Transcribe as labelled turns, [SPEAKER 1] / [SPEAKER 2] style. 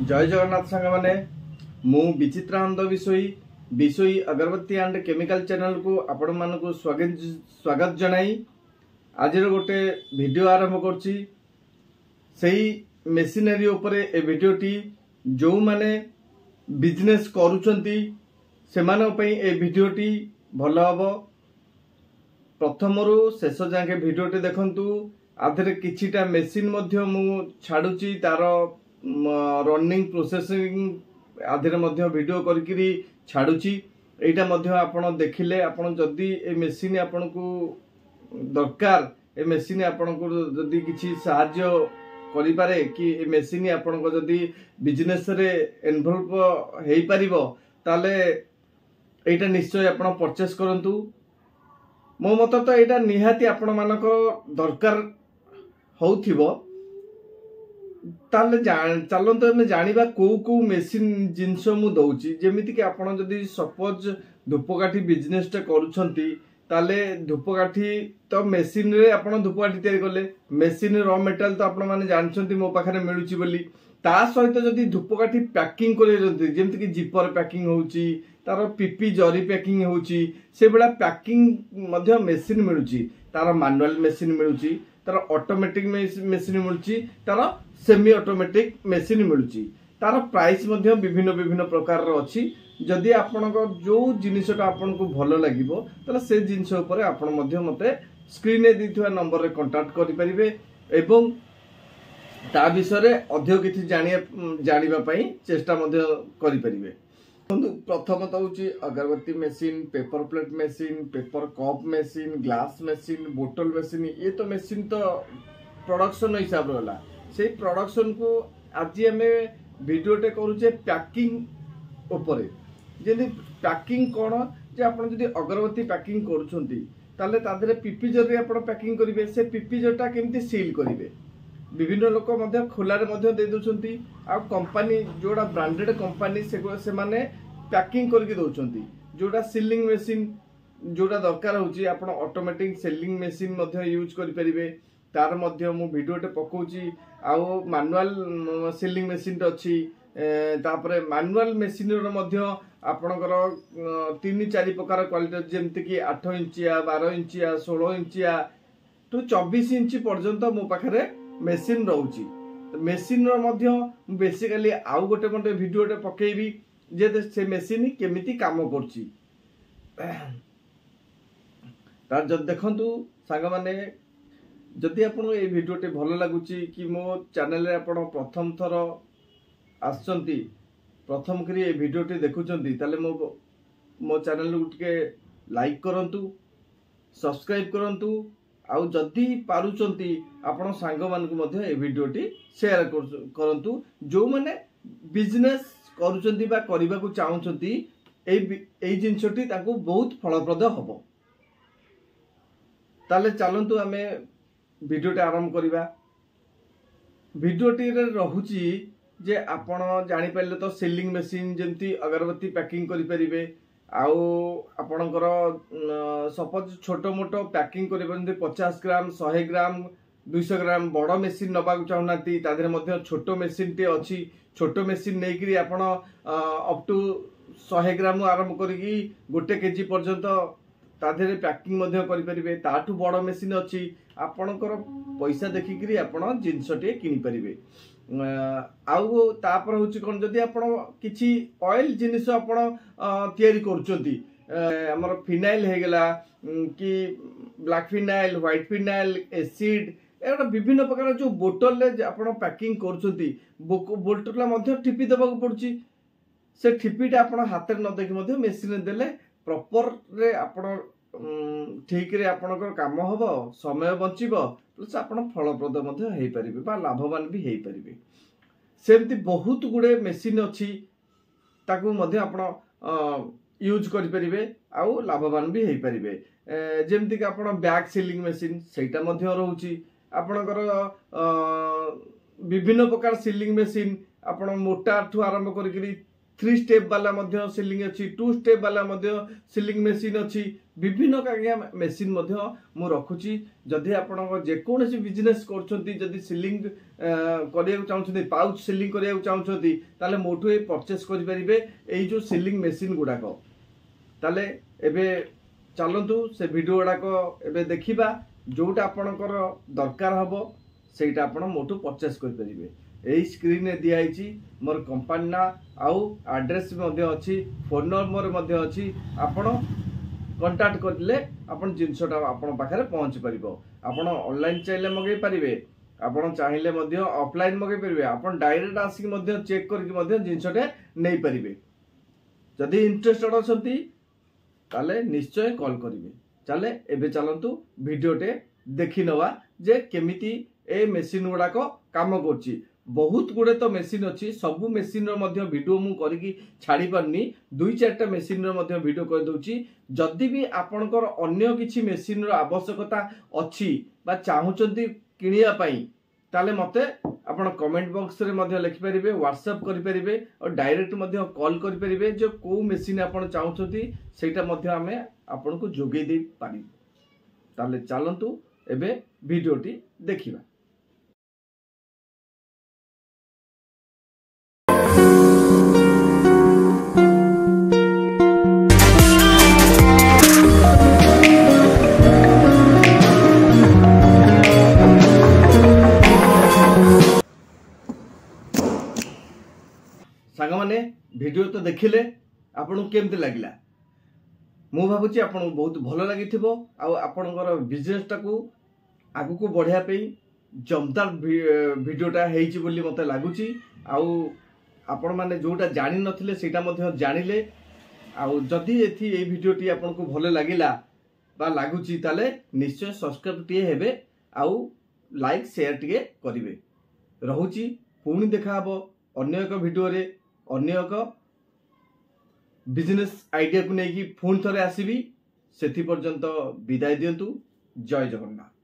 [SPEAKER 1] जय जगन्नाथ सांग मैंने मु विचित्रानंद विषयी अगरबत्ती एंड केमिकल चैनल को आपण मानक स्वागत जनाई आज गोटे वीडियो आरंभ करछि। सही मेसिनरी उपरे ए वीडियोटी जो माने बिजनेस करूचंती सेमानो पई ए वीडियोटी भल हबो। प्रथमरु शेष जाके वीडियोटी देखंतु। आधरे किछिटा मेसिन मध्य मु छाडुची तार रनिंग प्रोसेसिंग आधरे मध्य वीडियो करकिरी छाडुची। एटा मध्य आपण देखिले आपण जदी ए मेसिन आपण को दरकार ए मेसिन आपण को जदी किछि सहाय्य करि पारे कि ए मेसिन आपण को जदी बिजनेस रे इन्वॉल्व हेई परिबो ताले एटा निश्चय आपण परचेस करंतु। मो मत तो एटा निहाती आपण मानक दरकार होउथिबो। ताले चलंतु आमे जानिबा को मेसिन जिंस मु दउची। जेमिति कि आपण जदी सपोज धूपकाठी बिजनेस टा करूछंती ताले धूपकाठी तो मेसिन रे आपण धूपकाठी तयारी करले मेसिन रॉ मेटल तो आपण माने जानछंती मो पाखरे मिलुची बोली। ता सहित जदी धूपकाठी पैकिंग करैरंती जेमिति कि जिपर पैकिंग होउची तार पीपी जरी पैकिंग होउची से बेला पैकिंग मध्य मेसिन मिलुची। तार मैनुअल मेसिन मिलुची तार ऑटोमेटिक मेसिन मिलुची तार सेमी ऑटोमेटिक मेसिन मिलुची। तार प्राइस मध्य विभिन्न प्रकार रो अछि। जदि आपनको जो जिनिसटा आपनको भलो लागिबो तले से जिनिस ऊपर आपण मध्य मते स्क्रीन रे दिथुवा नंबर रे कांटेक्ट करि परिबे एवं ता विषय रे अधिक किछि जानिबा पई चेष्टा मध्य करि परिबे। प्रथम तो होची अगरबत्ती machine, paper plate machine, paper cup machine, glass machine, बोतल मेसिन। ये तो मेसिन तो प्रोडक्शन हिसाब रहला। से प्रोडक्शन को आज आमे वीडियोटे करूचे पैकिंग ऊपर। जेदी पैकिंग कोन जे आपण जदी अगरबत्ती पैकिंग करूछंती ताले तादरे पीपी जरी आपण पैकिंग करिवे से पीपी जटा केमती सील करिवे। विभिन्न लोक मध्य खोलारे मध्य दे दोछंती। आ कंपनी जोड़ा ब्रांडेड कंपनी से माने पैकिंग करके दोछंती। जोड़ा सीलिंग मेसिन जोड़ा दरकार होची आपण ऑटोमेटिक सेलिंग मेसिन मध्य यूज करि परिबे। तार मध्य मु वीडियोटे पकोची। आ मैनुअल सेलिंग मेसिन अछि। तापरे मैनुअल मेसिन रो मध्य आपणकर 3-4 प्रकार क्वालिटी जेमति कि 8 इंचिया, 12 इंचिया, 16 इंचिया टू 24 इंच पर्यंत मो पाखरे मेसिन रहउची। मेसिन रो मध्य बेसिकली आउ गोटे मोटे वीडियोटे पकेइबी जे से मेसिन केमिति काम करची। तार जद देखंतु सांग माने जदि आपन ए वीडियोटे भलो लागुची कि मो चैनल रे आपन प्रथम थर आछंती प्रथम करी ए वीडियोटे देखुचंती ताले मो चैनल को टिके लाइक करंतु, सब्सक्राइब करंतु। आउ जदि पारुचंती आपण सांग मान को मध्य ए वीडियोटी शेयर करंतु जो माने बिजनेस करूचंती बा करिबा को चाहुचंती ए जिंसटी ताको बहुत फलप्रद हबो। ताले चलंतु आमे वीडियोटी आरंभ करिबा। वीडियोटी रे रहुची जे आपण जानि पाइले तो सेलिंग मेसिन जेंती अगरबत्ती पैकिंग करि परिबे। आउ आपणकर सपोज छोटो मोटो पैकिंग करबे 50 ग्राम 100 ग्राम 200 ग्राम बड़ मेसिन नबाक चाहनाती तादरे मध्य छोटो मेसिन टे अछि। छोटो मेसिन नै करी आपण अप टू 100 ग्राम आरंभ करी 1 केजी पर्यंत तादरे पैकिंग मध्य करि परिबे। ताठू बड़ मेसिन अछि। आपणकर पैसा देखि करी आपण जिंस टे किनि परिबे। आउ तापर होची कोन जदी आपण किछि ऑयल जिनिस आपण तयारी करचोती हमर फिनाइल हे गेला कि black phenyl, white phenyl, acid एटा विभिन्न प्रकार जो बोतल ले आपण पैकिंग करचोती बोतल मध्य टिपी देबा को पड़ची। से टिपीटा आपण हाथ रे न देखि मध्य मेसिन देले प्रॉपर रे आपण ठीक रे आपणकर काम हबो, समय बंचिबो, प्लस आपण फलप्रद मध्य हेई परिबे बा लाभवान भी हेई परिबे। सेमती बहुत गुडे मेसिन अछि ताकू मध्य आपण यूज करि परिबे आउ लाभवान भी हेई परिबे। जेमती कि आपण बैक सीलिंग मेसिन सेटा मध्य रहउची। आपणकर विभिन्न प्रकार सीलिंग मेसिन आपण मोटा ठू आरंभ करिकरी 3 स्टेप वाला मध्य सिलिंग अच्छी 2 स्टेप वाला मध्य सिलिंग मेसीन अच्छी विभिन्न आज्ञा मेसीन मध्य मु रखुची जदि आपण जेकोसी बिजनेस करछंती जदि सिलिंग करिया चाहछंती पाउच सिलिंग करिया चाहछंती ताले मोठो ए परचेस करि परिबे एई जो सिलिंग मेसीन गुडा को ताले एबे चलंतु से वीडियो गुडा को एबे देखिबा जोटा आपणकर दरकार हबो सेटा आपण मोठो परचेस करि परिबे एई स्क्रीन रे दिया आइची मोर कंपनी ना आउ एड्रेस मध्ये अछि फोन नंबर मध्ये अछि आपण कांटेक्ट करले आपण जिंसटा आपण पाखरे पहुंच परिबो आपण ऑनलाइन चाहिले मगे परिबे आपण चाहिले मध्ये ऑफलाइन मगे परिबे आपण डायरेक्ट आसी मध्ये चेक करके मध्ये जिंसटे नै परिबे जदि इंटरेस्टेड अछंती ताले निश्चय कॉल करिवे चले एबे चलंतु वीडियोटे देखि नवा जे केमिति ए मेसीन गुडा को काम करछि बहुत गुड़े तो मेसीन अच्छी सबू मेसीन रो वीडियो मु करिकी छाड़ी पारनी 2-4टा मेसीन रो वीडियो कर दोची जदि भी आपनकर अन्य किछि मेसीन रो आवश्यकता अच्छी बा चाहुचंती किनिया पई ताले मते आपण कमेंट बॉक्स रे मध्ये लिखि परिबे व्हाट्सएप करि परिबे और डायरेक्ट मध्ये कॉल करि परिबे जो को मेसीन आपण चाहुचंती सेटा मध्ये हमें आपण को जोगै दे पारि ताले चलंतु एबे वीडियोटी देखिबा सांग माने वीडियो तो देखिले आपन केमते लागिला मु भाबुची आपन बहुत भलो लागिथिबो आ आपनकर बिजनेस टाकू आगु को बढ़िया पे जमदार वीडियोटा हेइची बोली मते लागुची आ आपण माने जोटा जानि नथिले सेटा मध्ये जानिले आ जदि एथि ए वीडियोटी आपन को भलो लागिला बा लागुची ताले निश्चय सब्सक्राइब टिए हेबे आ लाइक शेयर टिए करिवे रहुची पुणी देखा हबो अन्य एक वीडियो रे अन्य एक बिजनेस आइडिया को लेकिन पुणी थे आसबि से पर्यंत विदाय दिंतु जय जगन्नाथ।